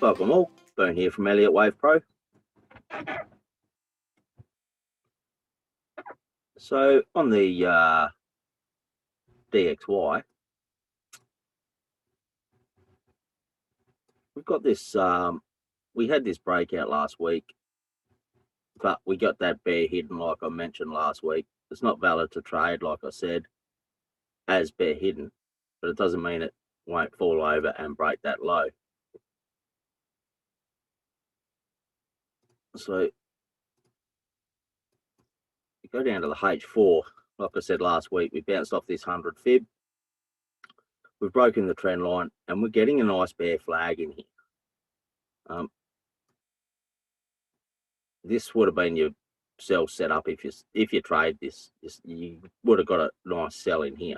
Welcome all, Boone here from Elliott Wave Pro. So on the DXY, we've got this, we had this breakout last week, but we got that bear hidden like I mentioned last week. It's not valid to trade, like I said, as bear hidden, but it doesn't mean it won't fall over and break that low. So you go down to the H4, like I said last week, we bounced off this 100 fib. We've broken the trend line and we're getting a nice bear flag in here. This would have been your sell setup if you trade this. You would have got a nice sell in here.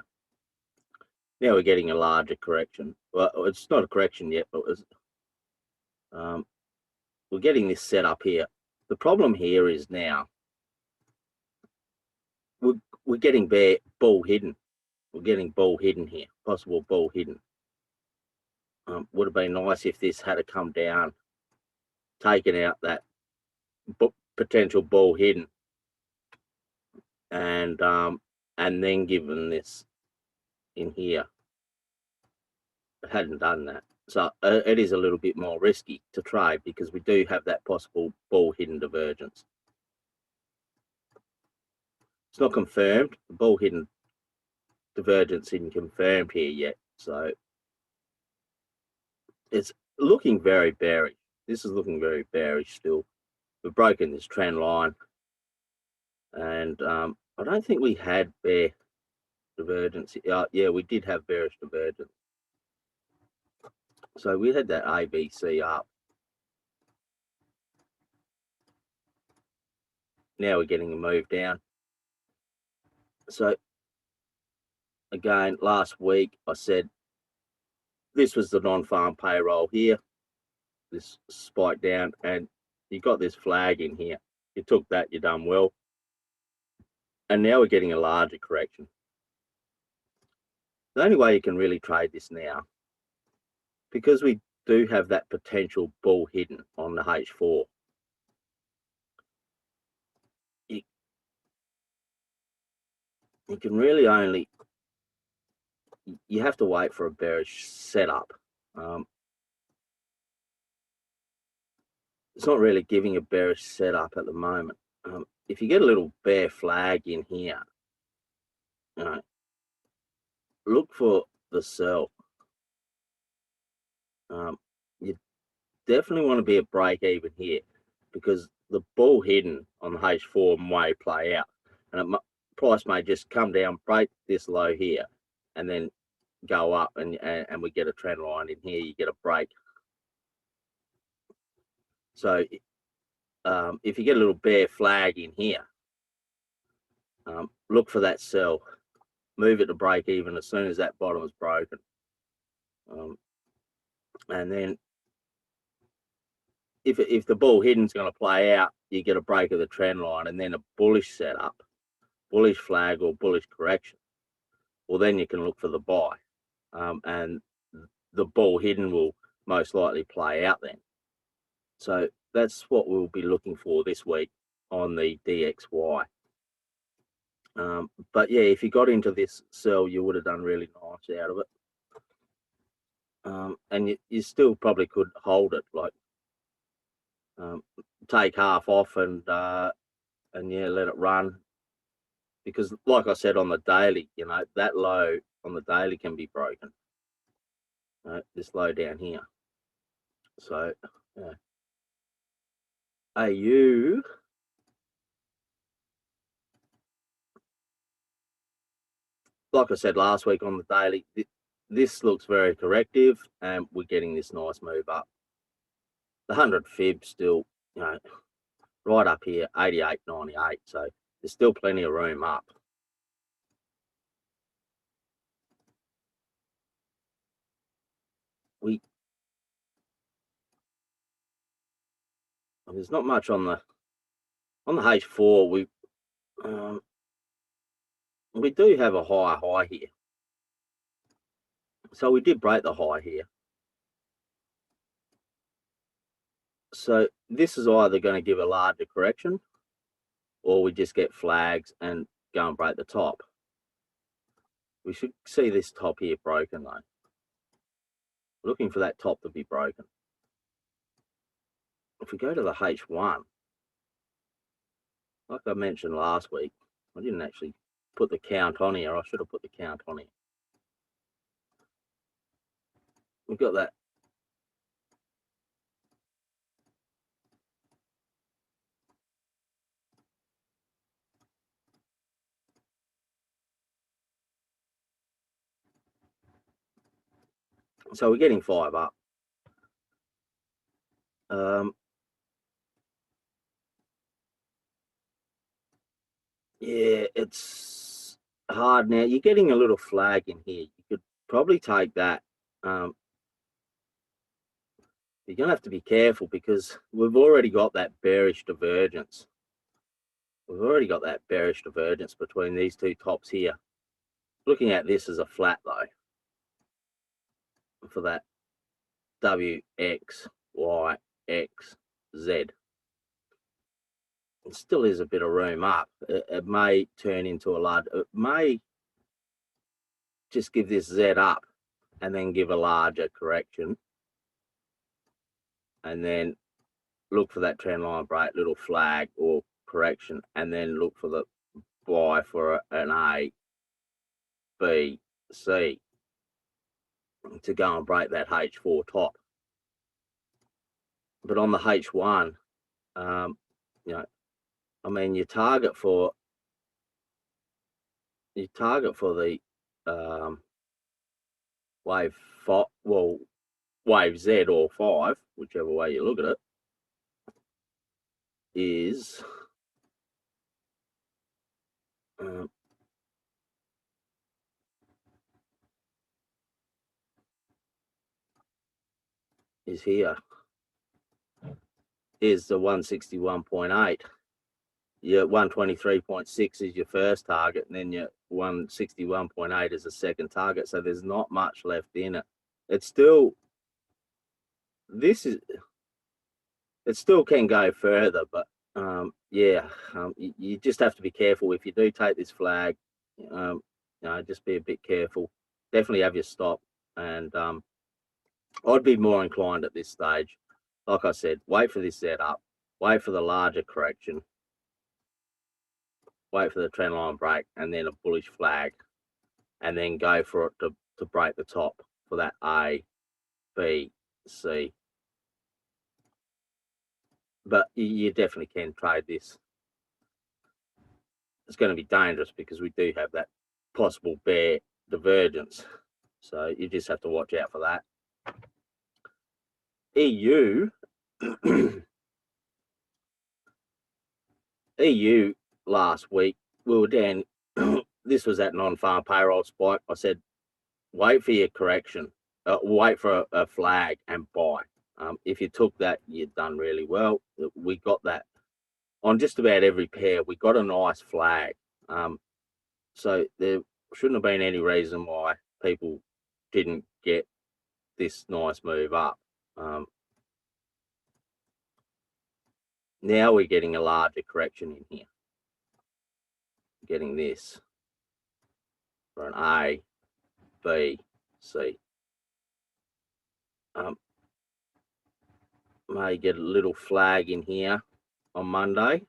Now we're getting a larger correction. Well, it's not a correction yet, but we're getting this set up here. The problem here is now we're getting bull hidden. We're getting bull hidden here, possible bull hidden. Would have been nice if this had to come down, taken out that potential bull hidden, and then given this in here. It hadn't done that, so it is a little bit more risky to trade because we do have that possible bull hidden divergence. It's not confirmed. The bull hidden divergence isn't confirmed here yet, so it's looking very bearish. This is looking very bearish still. We've broken this trend line, and I don't think we had bear divergence. Yeah, we did have bearish divergence. So we had that ABC up. Now we're getting a move down. So again, last week I said this was the non-farm payroll here. This spike down, and you got this flag in here. You took that, you done well. And now we're getting a larger correction. The only way you can really trade this now, because we do have that potential bull hidden on the H4, you can really only, you have to wait for a bearish setup. It's not really giving a bearish setup at the moment. If you get a little bear flag in here, look for the sell. You definitely want to be a break even here because the bull hidden on the H4 may play out, and price may just come down, break this low here, and then go up, and we get a trend line in here. You get a break. So if you get a little bear flag in here, look for that sell, move it to break even as soon as that bottom is broken, and then if the bull hidden is going to play out, you get a break of the trend line and then a bullish setup, bullish flag or bullish correction. Well, then you can look for the buy, and the bull hidden will most likely play out then. So that's what we'll be looking for this week on the DXY. But yeah, if you got into this sell, you would have done really nice out of it. And you still probably could hold it, like take half off and yeah, let it run. Because like I said on the daily, that low on the daily can be broken. This low down here. So AU, like I said last week on the daily, this looks very corrective, and we're getting this nice move up. The 100 fib still, right up here, 88.98. So there's still plenty of room up. There's not much on the H4. We do have a high here. So we did break the high here. So this is either going to give a larger correction, or we just get flags and go and break the top. We should see this top here broken though. Looking for that top to be broken. If we go to the H1, like I mentioned last week, I didn't actually put the count on here. I should have put the count on here. We've got that. So we're getting 5 up. Yeah, it's hard now. You're getting a little flag in here. You could probably take that. You're going to have to be careful because we've already got that bearish divergence. We've already got that bearish divergence between these two tops here. Looking at this as a flat though, for that W, X, Y, X, Z. It still is a bit of room up. It may turn into a large, it may just give this Z up and then give a larger correction. And then look for that trend line break, little flag or correction, and then look for the buy for an A, B, C to go and break that H4 top. But on the H1, you know, I mean, your target for the wave 5, well, wave Z or 5, whichever way you look at it, is here. Is the 161.8. Your 123.6 is your first target, and then your 161.8 is the second target. So there's not much left in it. It's still, it still can go further, but yeah, you just have to be careful. If you do take this flag, you know, just be a bit careful. Definitely have your stop, and I'd be more inclined at this stage, like I said, wait for this setup, wait for the larger correction, wait for the trend line break, and then a bullish flag, and then go for it to break the top for that A, B, C. But you definitely can trade this. It's going to be dangerous because we do have that possible bear divergence. So you just have to watch out for that. EU, EU last week, we were down. This was that non-farm payroll spike. I said, wait for your correction, wait for a flag and buy. If you took that, you've done really well. We got that on just about every pair. We got a nice flag. So there shouldn't have been any reason why people didn't get this nice move up. Now we're getting a larger correction in here. Getting this for an A, B, C. May get a little flag in here on Monday.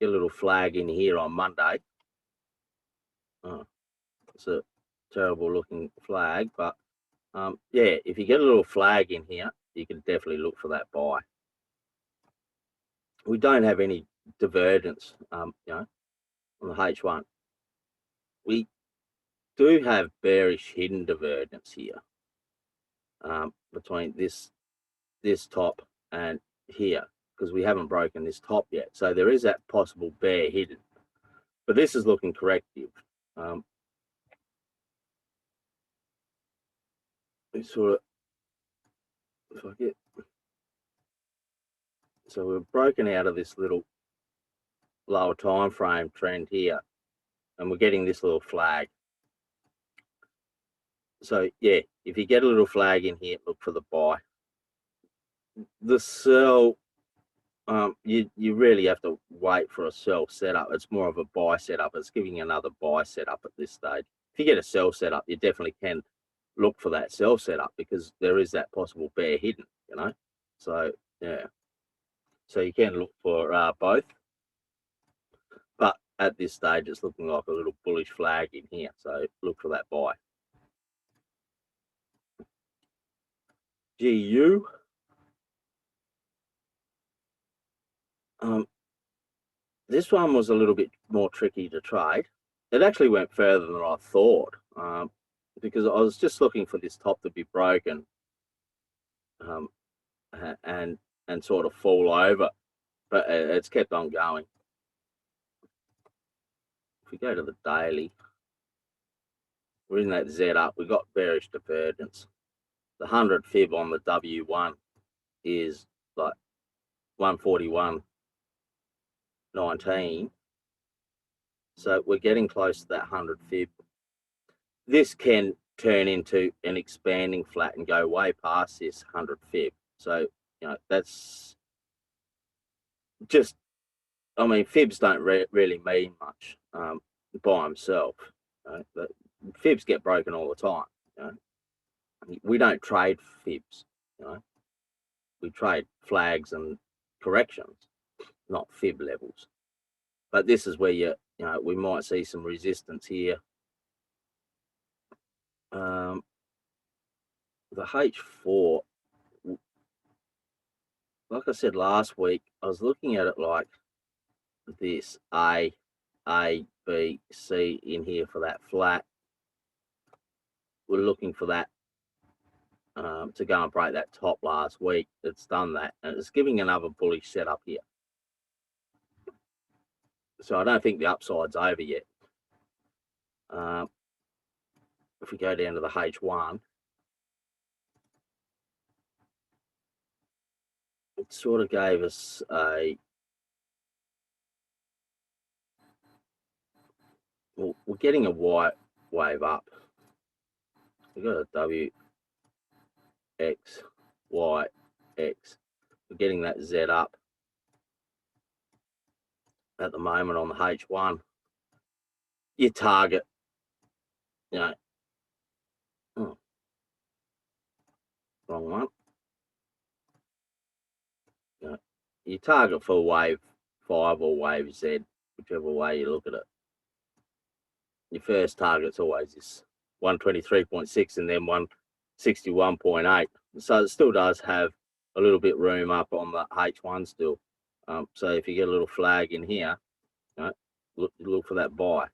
Get a little flag in here on Monday. It's a terrible looking flag, but yeah, if you get a little flag in here, you can definitely look for that buy. We don't have any divergence, you know, on the H1. We do have bearish hidden divergence here between this top and here, because we haven't broken this top yet. So there is that possible bear hidden, but this is looking corrective. Sort of, if I get, so we've broken out of this little lower time frame trend here, and we're getting this little flag. So yeah, if you get a little flag in here, look for the buy. the sell, you really have to wait for a sell setup. It's more of a buy setup. It's giving you another buy setup at this stage. If you get a sell setup, you definitely can look for that sell setup because there is that possible bear hidden, you know. So yeah, so you can look for both, but at this stage, it's looking like a little bullish flag in here. So look for that buy. GU. This one was a little bit more tricky to trade. It actually went further than I thought because I was just looking for this top to be broken and sort of fall over, but it's kept on going. If we go to the daily, we're in that Z up. We got bearish divergence. The 100 fib on the W1 is like 141.19. So we're getting close to that 100 fib. This can turn into an expanding flat and go way past this 100 fib. So, you know, that's just, I mean, fibs don't really mean much by themselves. But fibs get broken all the time. You know? We don't trade fibs. You know, we trade flags and corrections, not fib levels. But this is where you know, we might see some resistance here. The H4, like I said last week, I was looking at it like this: A, B, C in here for that flat. We're looking for that to go and break that top last week. It's done that, and it's giving another bullish setup here. So I don't think the upside's over yet. If we go down to the H1, it sort of gave us a, well, we're getting a white wave up. We've got a W, X, Y, X. We're getting that Z up at the moment on the H1. Your target, you know, wrong one. You know, your target for wave 5 or wave Z, whichever way you look at it. Your first target's always this 123.6 and then 161.8. So it still does have a little bit room up on the H1 still. So if you get a little flag in here, you know, look for that buy.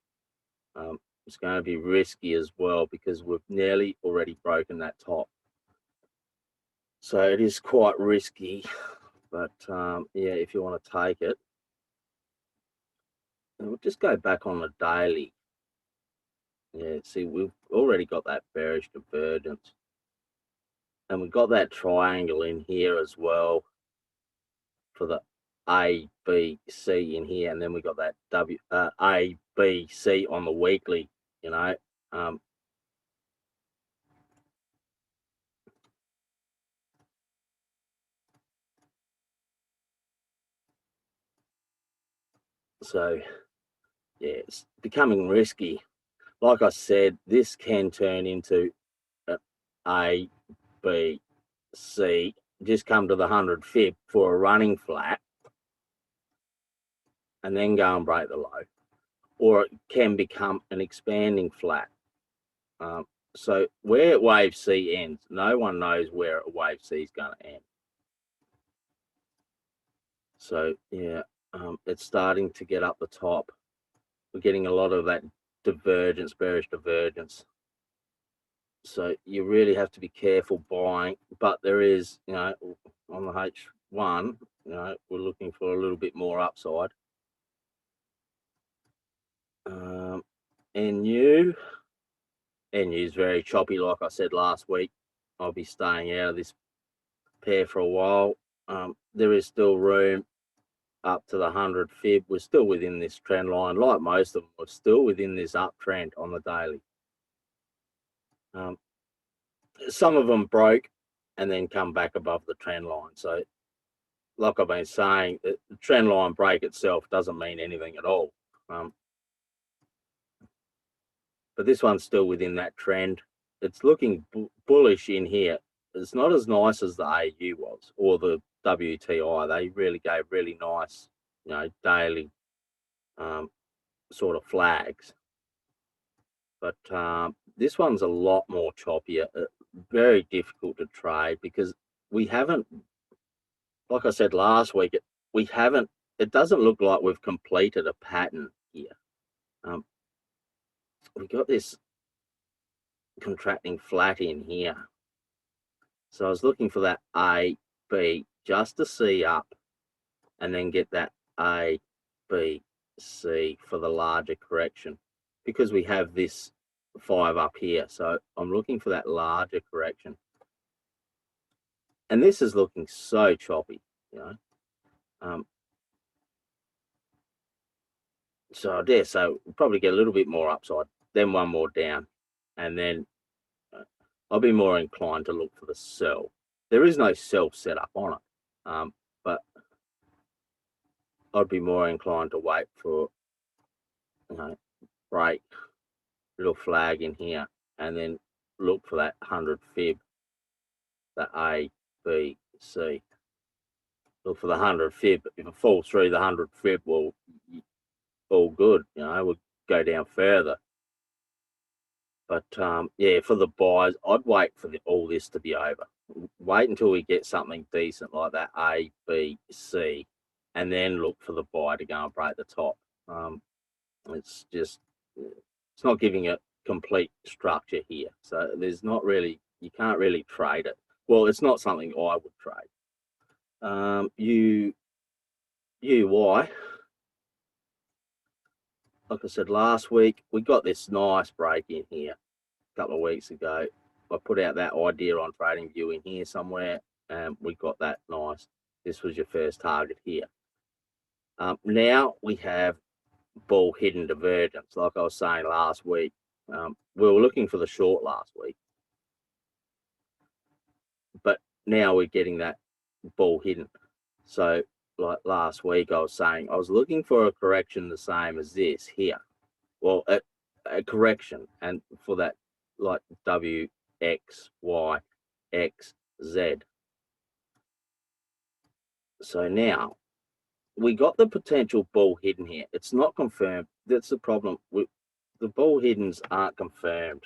It's going to be risky as well because we've nearly already broken that top. So it is quite risky, but yeah, if you want to take it, and we'll just go back on the daily. Yeah, see, we've already got that bearish divergence. And we've got that triangle in here as well for the A, B, C in here. And then we got that A, B, C on the weekly, you know. So, yeah, it's becoming risky. Like I said, this can turn into A, B, C, just come to the 100 fib for a running flat and then go and break the low. Or it can become an expanding flat. So where wave C ends, no one knows where wave C is going to end. So yeah, it's starting to get up the top. We're getting a lot of that divergence, bearish divergence. So you really have to be careful buying, but there is, you know, on the H1, you know, we're looking for a little bit more upside. NU is very choppy, like I said last week. I'll be staying out of this pair for a while. There is still room up to the 100 fib. We're still within this trend line. Like most of them, we're still within this uptrend on the daily. Some of them broke and then come back above the trend line. So like I've been saying, the trend line break itself doesn't mean anything at all. But this one's still within that trend. It's looking bullish in here. It's not as nice as the AU was or the WTI. They really gave really nice, daily sort of flags. But this one's a lot more choppier, very difficult to trade because we haven't, like I said last week, it doesn't look like we've completed a pattern here. We got this contracting flat in here. So I was looking for that A, B, just to C up and then get that A, B, C for the larger correction because we have this 5 up here. So I'm looking for that larger correction. And this is looking so choppy, So I dare say we'll probably get a little bit more upside, then one more down, and then I'll be more inclined to look for the sell. There is no sell set up on it, but I'd be more inclined to wait for, break, little flag in here, and then look for that 100 fib, that A, B, C. Look for the 100 fib. If it falls through the 100 fib, well, all good, we'll go down further. But yeah, for the buys, I'd wait for all this to be over. Wait until we get something decent like that A, B, C, and then look for the buy to go and break the top. It's not giving it complete structure here. So there's not really, you can't really trade it. Well, it's not something I would trade. UY, like I said last week, we got this nice break in here a couple of weeks ago. I put out that idea on TradingView in here somewhere, and we got that nice. This was your first target here. Now we have bull hidden divergence, like I was saying last week. We were looking for the short last week, but now we're getting that bull hidden. So like last week, I was saying I was looking for a correction the same as this here. Well, a correction, and for that like W, X, Y, X, Z. So now we got the potential bull hidden here. It's not confirmed. That's the problem. The bull hiddens aren't confirmed.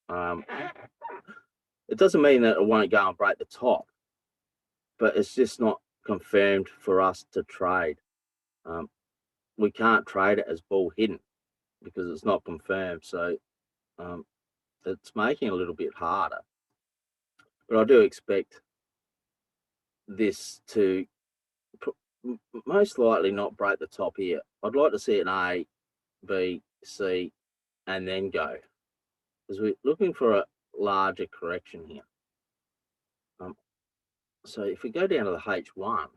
It doesn't mean that it won't go and break the top, but it's just not confirmed for us to trade. We can't trade it as bull hidden because it's not confirmed. So it's making it a little bit harder. But I do expect this to most likely not break the top here. I'd like to see an A, B, C, and then go, because we're looking for a larger correction here. So if we go down to the H1,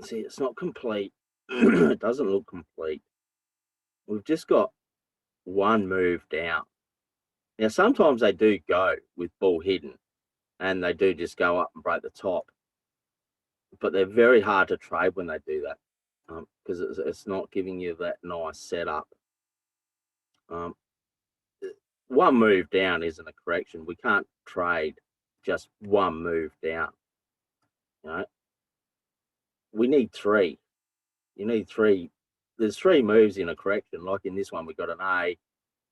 see, it's not complete. It doesn't look complete. We've just got one move down. Now, sometimes they do go with bull hidden, and they do just go up and break the top. But they're very hard to trade when they do that, because it's not giving you that nice setup. One move down isn't a correction. We can't trade just one move down. We need three. You need three. There's three moves in a correction. Like in this one, we got an A,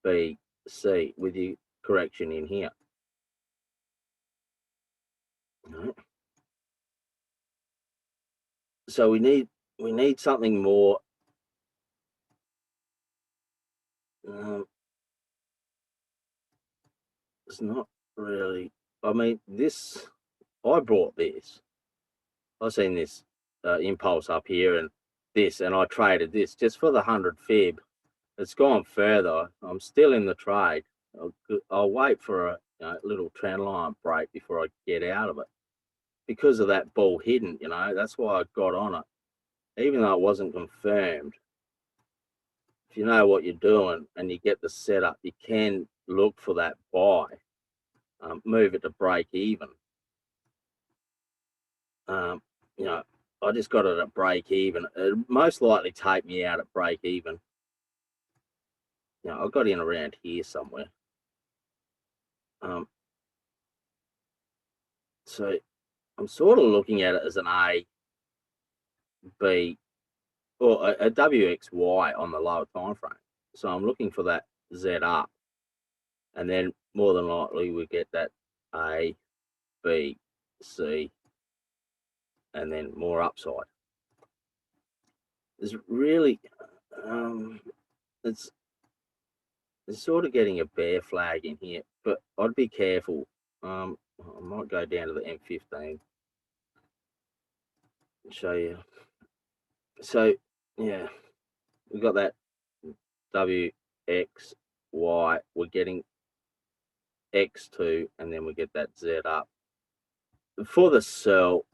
B, C with your correction in here. So we need something more. It's not really. I mean, I brought this. I've seen this impulse up here and this, and I traded this just for the 100 fib. It's gone further. I'm still in the trade. I'll wait for a little trend line break before I get out of it. Because of that bull hidden, that's why I got on it. Even though it wasn't confirmed, if you know what you're doing and you get the setup, you can look for that buy. move it to break even. You know, I just got it at break even. It'd most likely take me out at break even. You know, I got in around here somewhere. So I'm sort of looking at it as an A, B, or a WXY on the lower time frame. So I'm looking for that Z up, and then more than likely we get that A, B, C, and then more upside. There's really, it's sort of getting a bear flag in here, but I'd be careful. I might go down to the M15 and show you. So yeah, we got that W, X, Y. We're getting X2, and then we get that Z up. For the sell,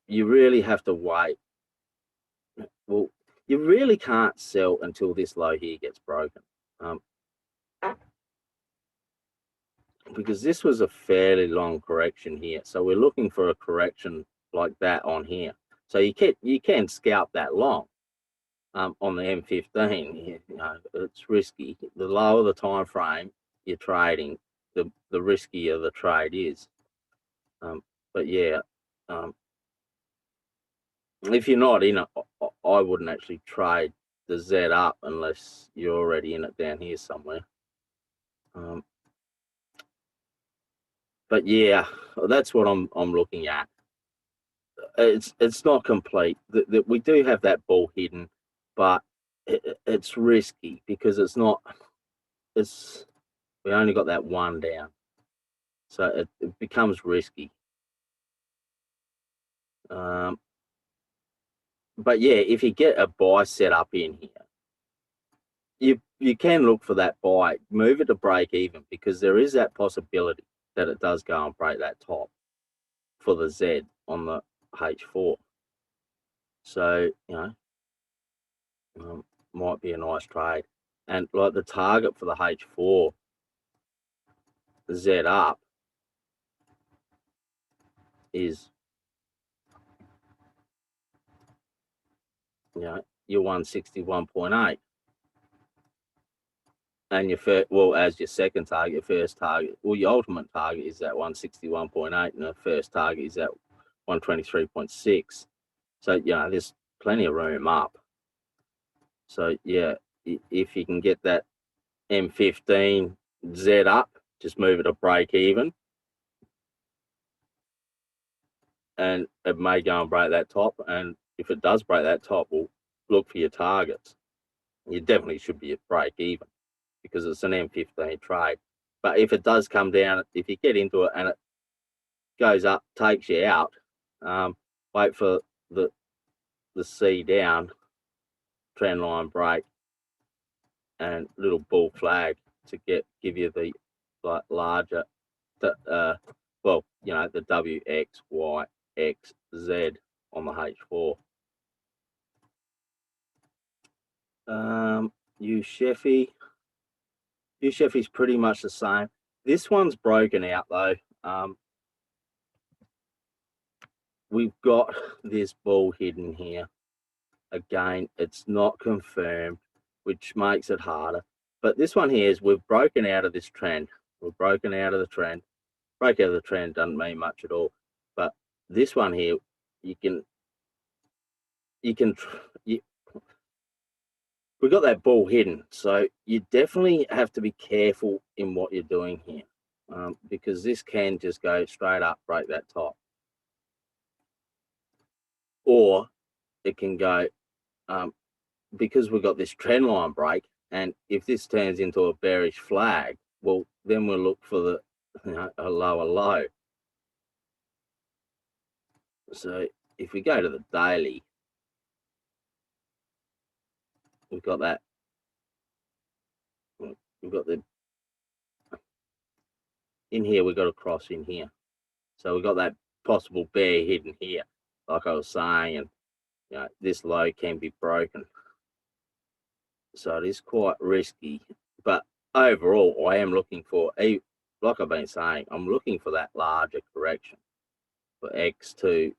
you really have to wait. Well, you really can't sell until this low here gets broken. Because this was a fairly long correction here. So we're looking for a correction like that on here. So you can scalp that long on the M15. You know, it's risky. The lower the time frame you're trading, the riskier the trade is. But yeah, if you're not in it, I wouldn't actually trade the Z up unless you're already in it down here somewhere. But yeah, that's what I'm looking at. It's not complete. We do have that bull hidden, but it's risky because it's not. We only got that one down, so it becomes risky. But yeah, if you get a buy set up in here, you can look for that buy, move it to break even, because there is that possibility that it does go and break that top for the Z on the H4. So you know, might be a nice trade. And like the target for the H4, the Z up, is, you know, your 161.8. And your first, well, as your second target, your first target, well, your ultimate target is that 161.8, and the first target is that 123.6. So, you know, there's plenty of room up. So, yeah, if you can get that M15 Z up, just move it to break even, and it may go and break that top. And if it does break that top, we'll look for your targets. You definitely should be at break even, because it's an M15 trade. But if it does come down, if you get into it and it goes up, takes you out, wait for the C down, trend line break, and little bull flag to give you the larger, well, you know, the W, X, Y, X, Z on the H4. U-Sheffy's pretty much the same. This one's broken out though. We've got this bull hidden here. Again, it's not confirmed, which makes it harder. But this one here is we've broken out of this trend. We've broken out of the trend. Break out of the trend doesn't mean much at all. But this one here, we've got that bull hidden. So you definitely have to be careful in what you're doing here, because this can just go straight up, break that top. Or it can go, because we've got this trend line break, and if this turns into a bearish flag, well, then we'll look for the, you know, a lower low. So if we go to the daily, we've got that. We've got the, in here, we've got a cross in here. So we've got that possible bear hidden here, like I was saying, and you know, this low can be broken. So it is quite risky, but overall, I am looking for like I've been saying, I'm looking for that larger correction for X2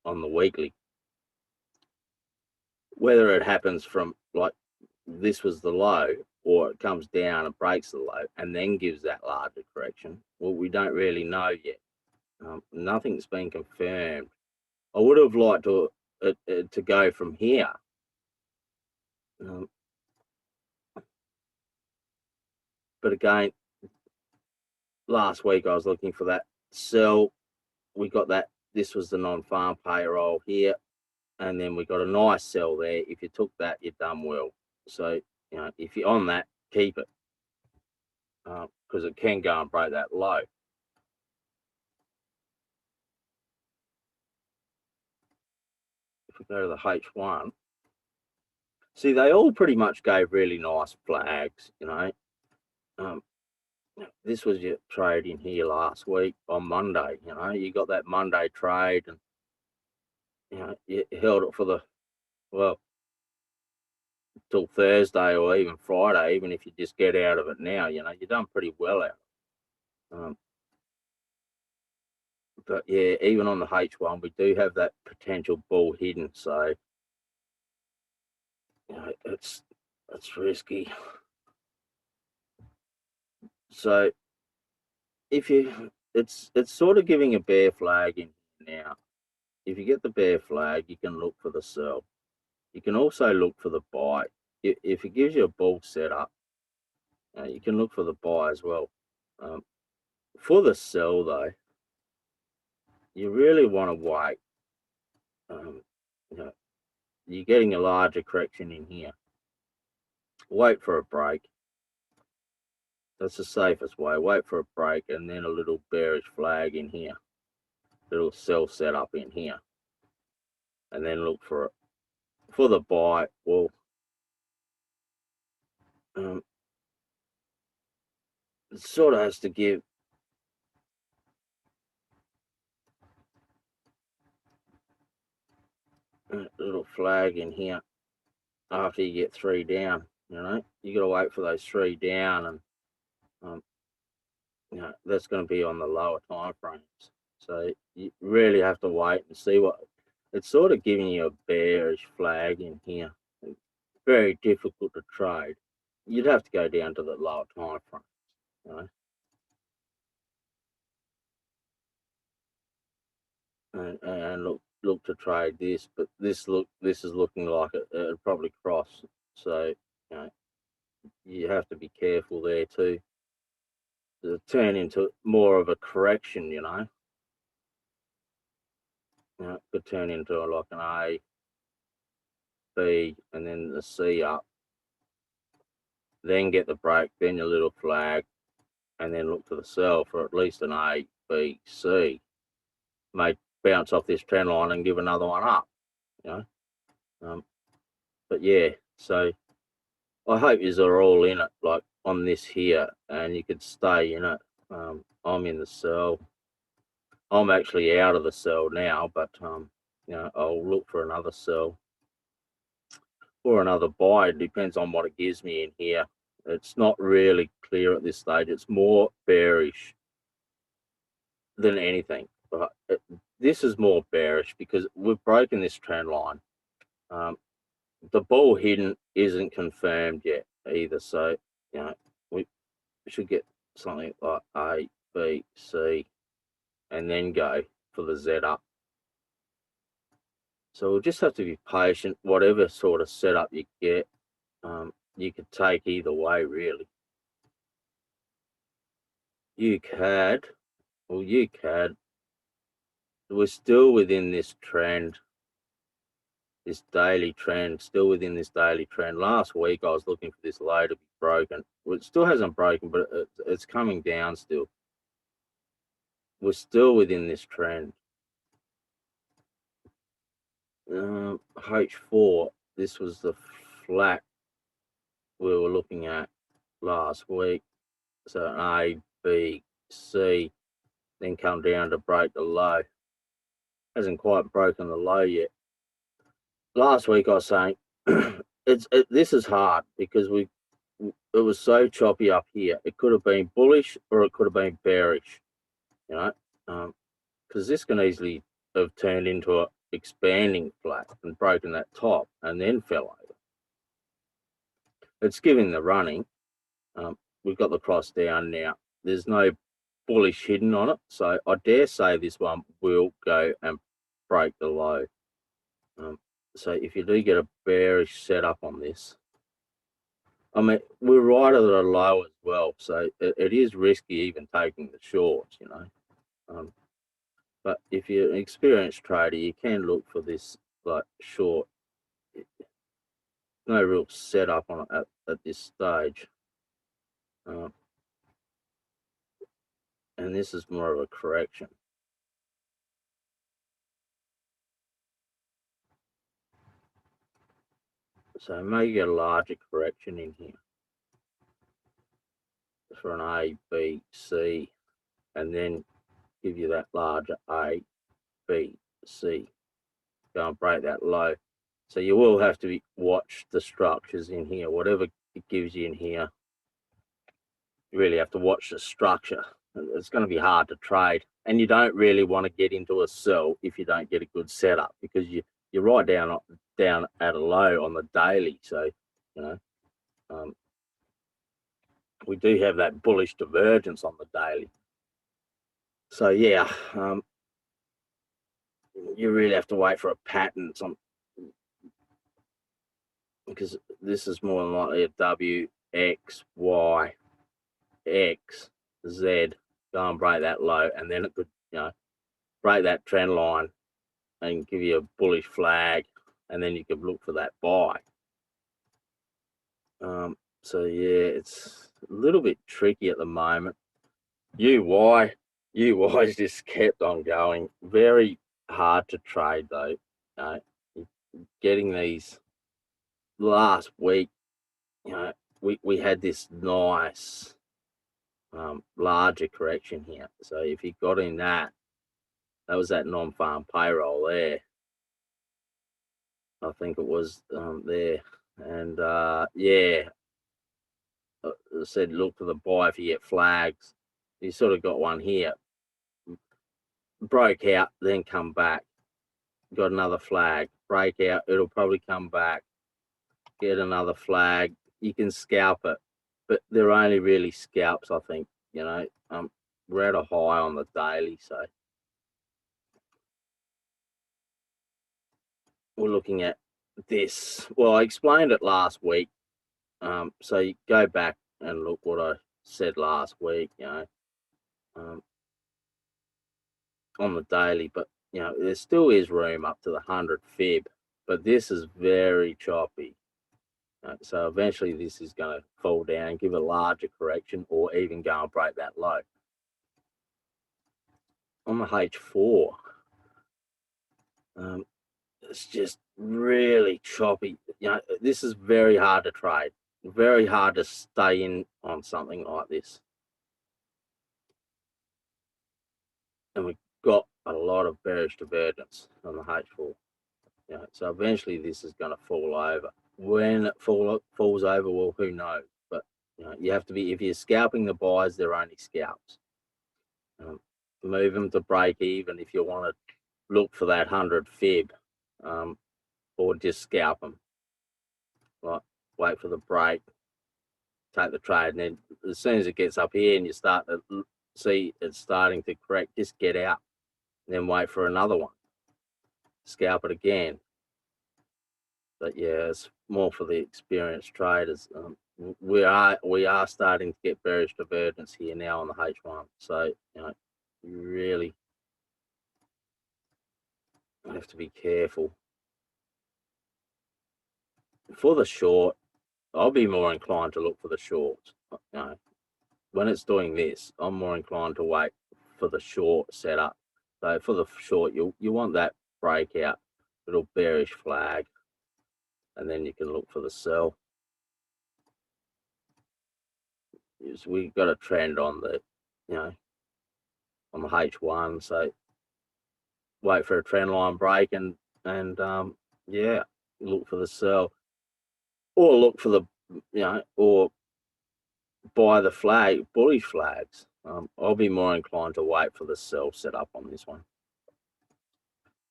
on the weekly. Whether it happens from like this was the low, or it comes down and breaks the low and then gives that larger correction, well, we don't really know yet. Nothing's been confirmed. I would have liked to go from here. But again, last week I was looking for that sell. We got that. This was the non-farm payroll here, and then we got a nice sell there. If you took that, you've done well. So, you know, if you're on that, keep it, because it can go and break that low. If we go to the H1, see, they all pretty much gave really nice flags, you know. This was your trade in here last week on Monday. You know, you got that Monday trade, and you know, you held it for the, well, till Thursday or even Friday. Even if you just get out of it now, you know, you've done pretty well out. But yeah, even on the H1, we do have that potential bull hidden. So, you know, it's risky. So if you, it's sort of giving a bear flag in now. If you get the bear flag, you can look for the sell. You can also look for the buy. If it gives you a bull setup, you can look for the buy as well. For the sell, though, you really want to wait. You know, you're getting a larger correction in here. Wait for a break. That's the safest way. Wait for a break and then a little bearish flag in here. Little sell setup in here. And then look for it. For the buy, well, it sort of has to give a little flag in here after you get 3 down. You know, you got to wait for those 3 down, and you know, that's going to be on the lower time frames. So you really have to wait and see what it's sort of giving you a bearish flag in here. It's very difficult to trade. You'd have to go down to the lower time frames, you know, and look to trade this. But this is looking like it'll probably cross. So, you know, you have to be careful there too. It'll turn into more of a correction, you know. You know, it could turn into like an A, B, and then the C up. Then get the break, then your little flag, and then look for the sell for at least an A, B, C. May bounce off this trend line and give another one up, you know. But yeah, so I hope yous are all in it, like on this here, and you could stay in it. I'm in the sell. I'm actually out of the sell now, but you know, I'll look for another sell or another buy. It depends on what it gives me in here. It's not really clear at this stage. It's more bearish than anything. But this is more bearish because we've broken this trend line. The bull hidden isn't confirmed yet either. So, you know, we should get something like A, B, C, and then go for the Z up. So we'll just have to be patient. Whatever sort of setup you get, you could take either way, really. UCAD, well, UCAD, we're still within this trend, this daily trend, still within this daily trend. Last week, I was looking for this low to be broken. Well, it still hasn't broken, but it's coming down still. We're still within this trend. H4, this was the flat we were looking at last week. So an A, B, C, then come down to break the low. Hasn't quite broken the low yet. Last week I was saying this is hard because it was so choppy up here. It could have been bullish or it could have been bearish, you know, because this can easily have turned into a expanding flat and broken that top and then fell over. It's giving the running. We've got the cross down now. There's no bullish hidden on it, so I dare say this one will go and break the low. So if you do get a bearish setup on this, I mean, we're right at a low as well, so it is risky even taking the shorts, you know. But if you're an experienced trader, you can look for this like short. No real setup on it at this stage. And this is more of a correction. So maybe get a larger correction in here for an A, B, C, and then give you that larger A, B, C. Go and break that low. So you will have to watch the structures in here. Whatever it gives you in here, you really have to watch the structure. It's going to be hard to trade, and you don't really want to get into a sell if you don't get a good setup, because you're right down at a low on the daily. So, you know, we do have that bullish divergence on the daily. So yeah, you really have to wait for a pattern, because this is more than likely a W, X, Y, X, Z, go and break that low, and then it could, you know, break that trend line and give you a bullish flag, and then you could look for that buy. So yeah, it's a little bit tricky at the moment. UY's just kept on going. Very hard to trade though. Getting these last week, you know, we had this nice larger correction here. So if you got in that was that non-farm payroll there. I think it was there. And yeah, I said look for the buy if you get flags. You sort of got one here. Broke out, then come back. Got another flag. Break out, it'll probably come back. Get another flag. You can scalp it, but they're only really scalps, I think. You know, we're at a high on the daily, so we're looking at this. Well, I explained it last week. So you go back and look what I said last week, you know, on the daily, but you know, there still is room up to the 100 fib, but this is very choppy. So eventually this is going to fall down, give a larger correction, or even go and break that low. On the H4, it's just really choppy. You know, this is very hard to trade, very hard to stay in on something like this. And we've got a lot of bearish divergence on the H4. You know, so eventually this is going to fall over. When it falls over, well, who knows? But you know, you have to be, if you're scalping the buys, they're only scalps. Move them to break even if you want to look for that 100 fib, or just scalp them. Like, wait for the break, take the trade, and then as soon as it gets up here and you start to see it's starting to correct, just get out, and then wait for another one, scalp it again. But yeah, it's more for the experienced traders. We are starting to get bearish divergence here now on the H1, so you know, you really have to be careful. For the short, I'll be more inclined to look for the shorts. You know, when it's doing this, I'm more inclined to wait for the short setup. So for the short, you want that breakout, little bearish flag, and then you can look for the sell. We've got a trend on the, you know, on the H1, so wait for a trend line break and yeah, look for the sell, or look for the, you know, or buy the bullish flags. I'll be more inclined to wait for the sell setup on this one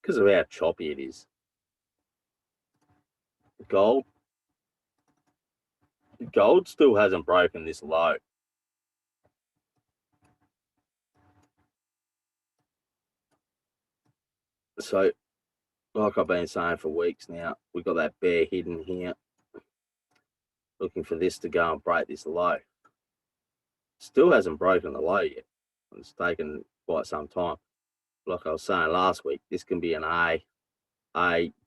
because of how choppy it is. Gold still hasn't broken this low. So, like I've been saying for weeks now, we've got that bear hidden here, looking for this to go and break this low. Still hasn't broken the low yet. It's taken quite some time. Like I was saying last week, this can be an A,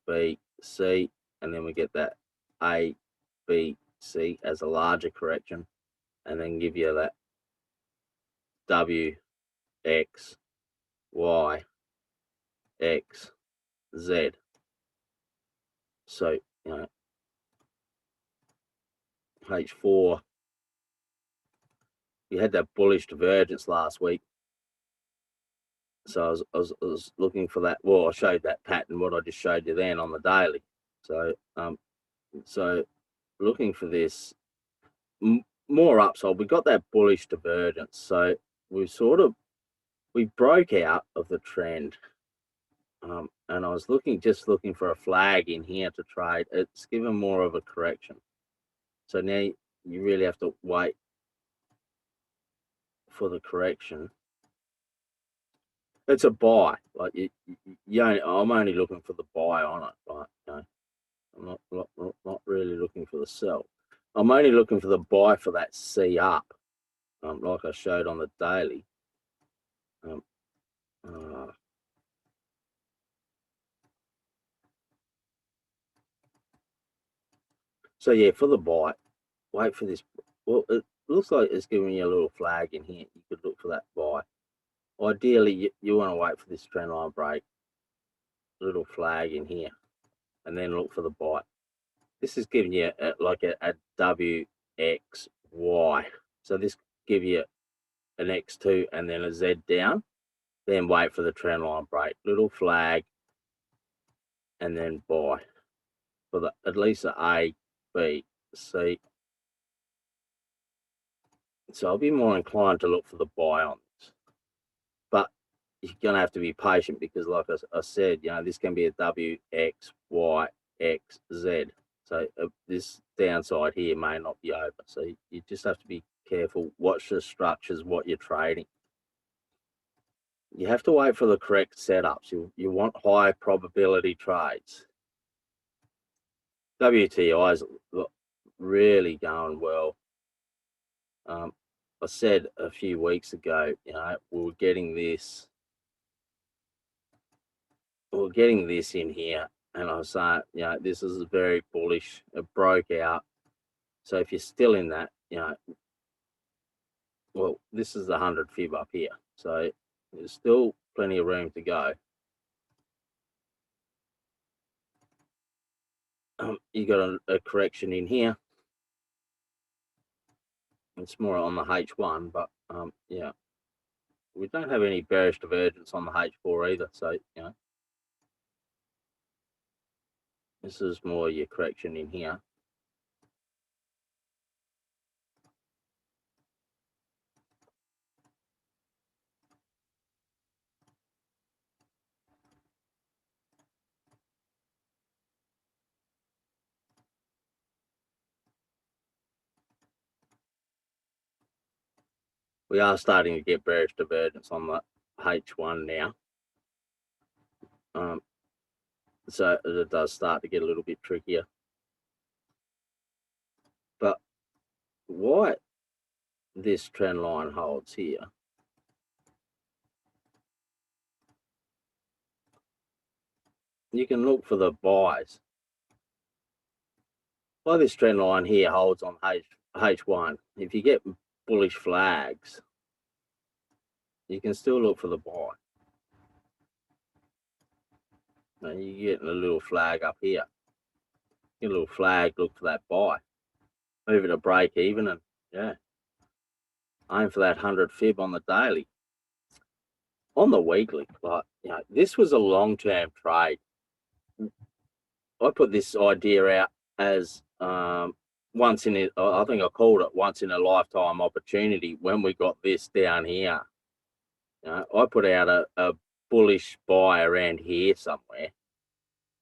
B, C, and then we get that A, B, C as a larger correction, and then give you that W, X, Y, X, Z. So, you know, H4, you had that bullish divergence last week. So I was looking for that. Well, I showed that pattern, what I just showed you then on the daily. So looking for this more upside. We got that bullish divergence. So we broke out of the trend. And I was just looking for a flag in here to trade. It's given more of a correction. So now you really have to wait for the correction. It's a buy. Like I'm only looking for the buy on it. Like, you know, I'm not really looking for the sell. I'm only looking for the buy for that C up, like I showed on the daily. So yeah, for the buy, wait for this. Well, it looks like it's giving you a little flag in here. You could look for that buy. Ideally, you want to wait for this trend line break, little flag in here, and then look for the buy. This is giving you like a W, X, Y. So this give you an X2 and then a Z down. Then wait for the trend line break, little flag, and then buy for at least A, B, C. So I'll be more inclined to look for the buy on this. But you're going to have to be patient because, like I said, you know, this can be a W, X, Y, X, Z. So this downside here may not be over. So you just have to be careful. Watch the structures, what you're trading. You have to wait for the correct setups. You want high probability trades. WTI is really going well. I said a few weeks ago, you know, we were getting this in here, and I was saying, you know, this is very bullish. It broke out. So if you're still in that, you know, well, this is the 100 fib up here. So there's still plenty of room to go. You got a correction in here. It's more on the H1, but yeah, we don't have any bearish divergence on the H4 either. So, you know, this is more your correction in here. We are starting to get bearish divergence on the H1 now. So it does start to get a little bit trickier. But why this trend line holds here, you can look for the buys. Why this trend line here holds on H1, if you get bullish flags, you can still look for the buy. And you're getting a little flag up here. Get a little flag, look for that buy. Move it to break even, and yeah, aim for that 100 fib on the daily. On the weekly, like, you know, this was a long-term trade. I put this idea out as once in it, I think I called it once in a lifetime opportunity when we got this down here. You know, I put out a bullish buy around here somewhere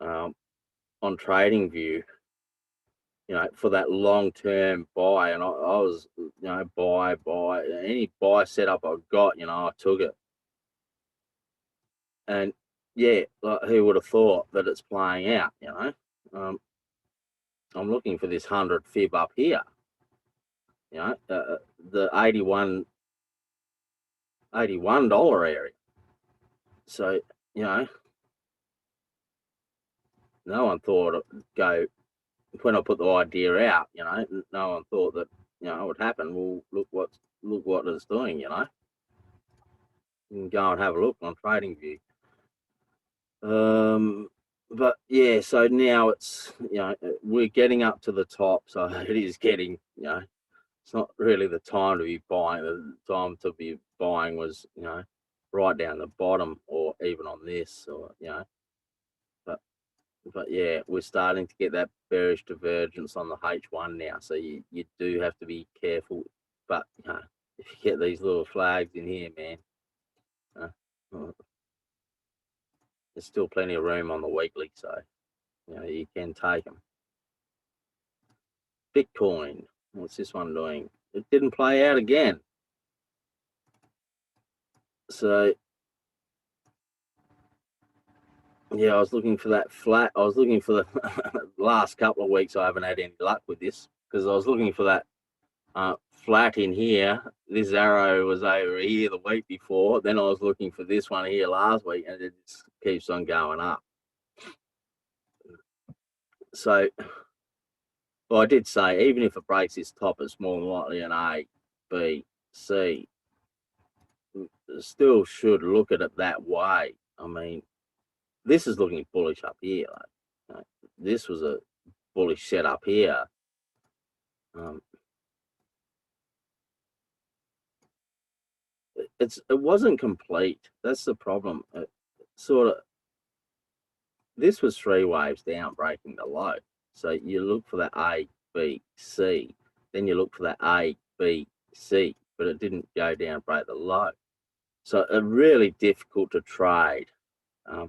on TradingView, you know, for that long-term buy. And I was, you know, buy, any buy setup I got, you know, I took it. And yeah, like, who would have thought that it's playing out, you know? I'm looking for this 100 fib up here, you know, the $81 area. So, you know, no one thought it'd go, when I put the idea out, you know, no one thought that, you know, it would happen. Well, look what it's doing, you know. You can go and have a look on TradingView. But yeah, so now it's, you know, we're getting up to the top, so it is getting, you know, it's not really the time to be buying. The time to be buying was, you know, right down the bottom or even on this, or, you know, but yeah, we're starting to get that bearish divergence on the H1 now, so you do have to be careful. But you know, if you get these little flags in here, man, there's still plenty of room on the weekly, so you know you can take them. Bitcoin, what's this one doing? It didn't play out again. So yeah, I was looking for that flat. I was looking for the last couple of weeks. I haven't had any luck with this because I was looking for that flat in here. This arrow was over here the week before. Then I was looking for this one here last week, and it just keeps on going up. So, well, I did say even if it breaks this top, it's more than likely an A, B, C. Still should look at it that way. I mean, this is looking bullish up here. Like, this was a bullish setup here. It wasn't complete. That's the problem. Sort of, this was 3 waves down, breaking the low. So you look for that A, B, C, then you look for that A, B, C, but it didn't go down, break the low. So really difficult to trade. I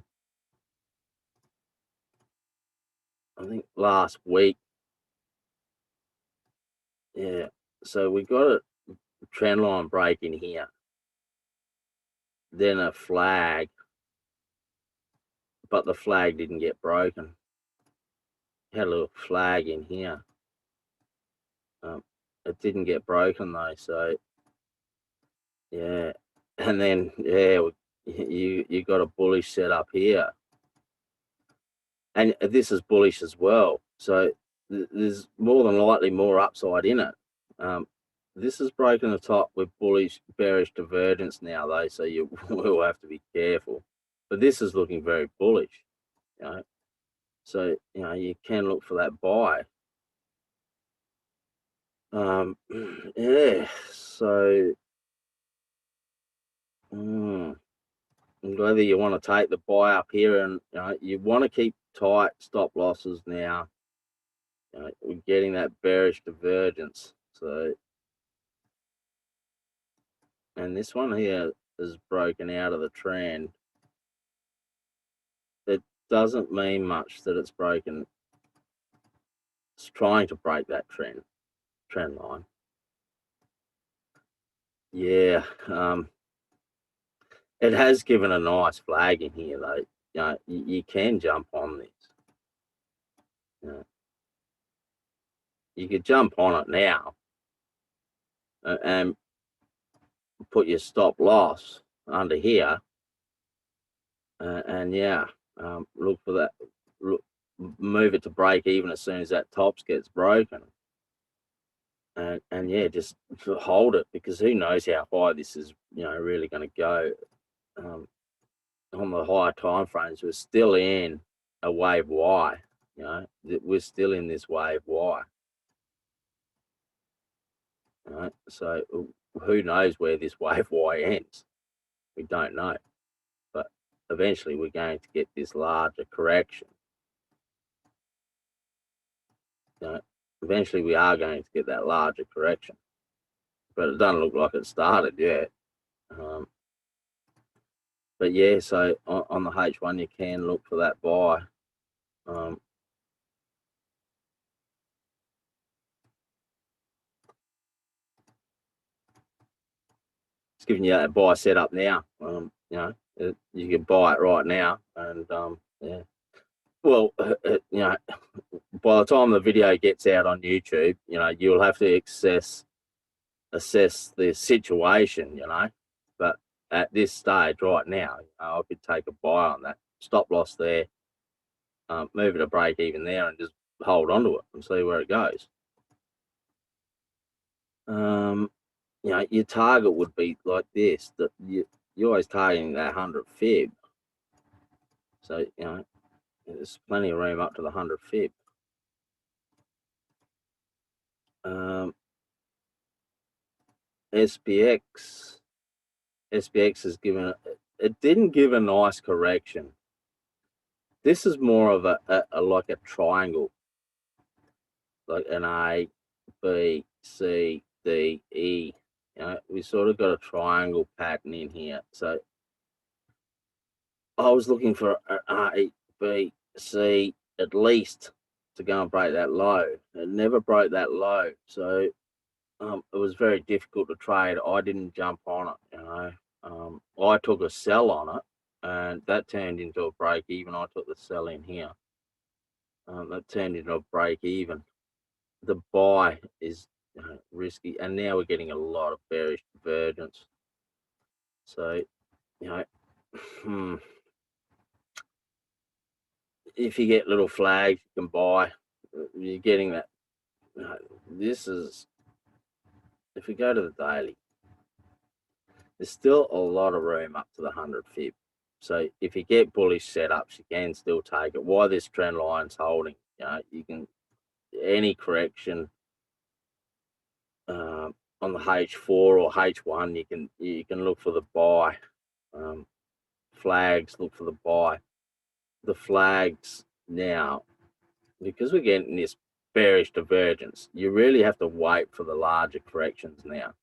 think last week, yeah. So we got a trend line break in here, then a flag, but the flag didn't get broken. Had a little flag in here. It didn't get broken though, so yeah. And then yeah, you got a bullish setup here, and this is bullish as well. So there's more than likely more upside in it. This has broken the top with bullish bearish divergence now though, so you will have to be careful. But this is looking very bullish, you know. So you know you can look for that buy. Yeah. So. Whether you want to take the buy up here, and you know, you want to keep tight stop losses now. You know, we're getting that bearish divergence. So, and this one here is broken out of the trend. It doesn't mean much that it's broken. It's trying to break that trend line. Yeah, it has given a nice flag in here though. You know, you can jump on this. You know, you could jump on it now and put your stop loss under here, and yeah, look for that. Move it to break even as soon as that tops gets broken, and yeah, just hold it because who knows how high this is, you know, really going to go. On the higher time frames, we're still in a wave Y. You know, we're still in this wave Y. Right? So who knows where this wave Y ends? We don't know, but eventually we're going to get this larger correction. You know, eventually we are going to get that larger correction, but it doesn't look like it started yet. But yeah, so on the H1 you can look for that buy. It's giving you that buy setup now. You know, you can buy it right now, and yeah. Well, you know, by the time the video gets out on YouTube, you know, you'll have to assess the situation, you know. But at this stage right now, you know, I could take a buy on that, stop loss there, move it a break even there, and just hold on to it and see where it goes. You know, your target would be like this, that you're always targeting that 100 fib. So, you know, there's plenty of room up to the 100 fib. SPX has given it didn't give a nice correction. This is more of a like a triangle, like an A, B, C, D, E. You know, we sort of got a triangle pattern in here. So I was looking for an A, B, C at least to go and break that low. It never broke that low, so it was very difficult to trade. I didn't jump on it, you know. I took a sell on it, and that turned into a break even. I took the sell in here. That turned into a break even. The buy is risky, and now we're getting a lot of bearish divergence. So, you know, if you get little flags, you can buy. You're getting that. You know, this is, if we go to the daily, there's still a lot of room up to the 100 fib. So if you get bullish setups, you can still take it. Why this trend line's holding, you know, you can, any correction on the H4 or H1, you can look for the buy. Flags, look for the buy. The flags now, because we're getting this bearish divergence, you really have to wait for the larger corrections now,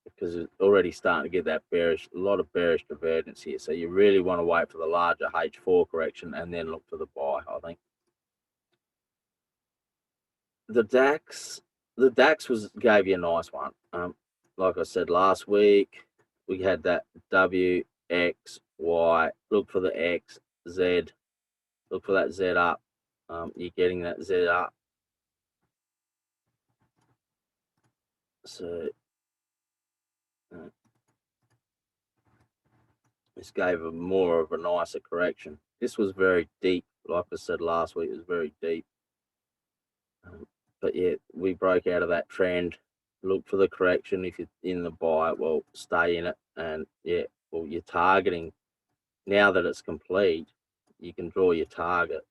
because it's already starting to get that bearish, a lot of bearish divergence here. So you really want to wait for the larger H4 correction and then look for the buy, I think. The DAX gave you a nice one. Like I said last week, we had that W, X, Y. Look for the X, Z. Look for that Z up. You're getting that Z up. So this gave a more of a nicer correction. This was very deep. Like I said last week, it was very deep. But yeah, we broke out of that trend. Look for the correction. If you're in the buy, well, stay in it. And yeah, well, you're targeting. Now that it's complete, you can draw your target.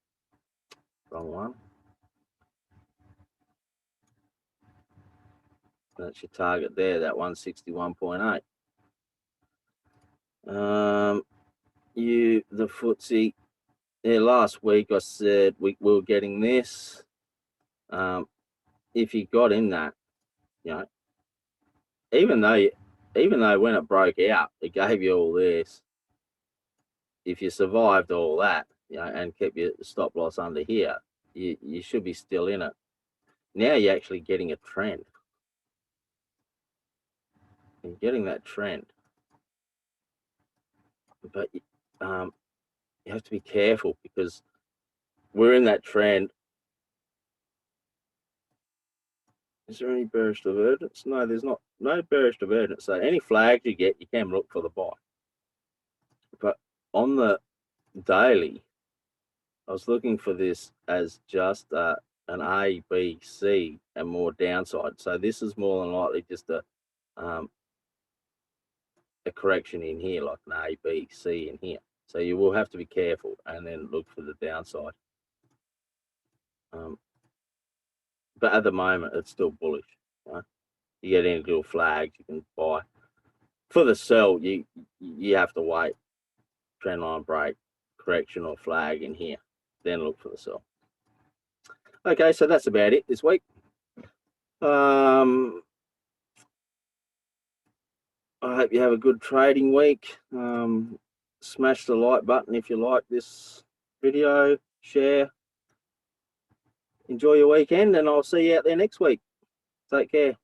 Wrong one. That's your target there, that 161.8. The FTSE, yeah, last week I said we were getting this. If you got in that, you know, even though when it broke out, it gave you all this. If you survived all that, you know, and kept your stop loss under here, you should be still in it. Now you're actually getting a trend. You're getting that trend, but you have to be careful, because we're in that trend. Is there any bearish divergence? No, there's not. No bearish divergence. So any flags you get, you can look for the buy. But on the daily, I was looking for this as just an A, B, C, and more downside. So this is more than likely just a correction in here, like an A, B, C in here. So you will have to be careful and then look for the downside. But at the moment, it's still bullish. Right? You get any little flags, you can buy. For the sell, you have to wait. Trend line break, correction or flag in here, then look for the sell. Okay, so that's about it this week. I hope you have a good trading week. Smash the like button if you like this video, share. Enjoy your weekend, and I'll see you out there next week. Take care.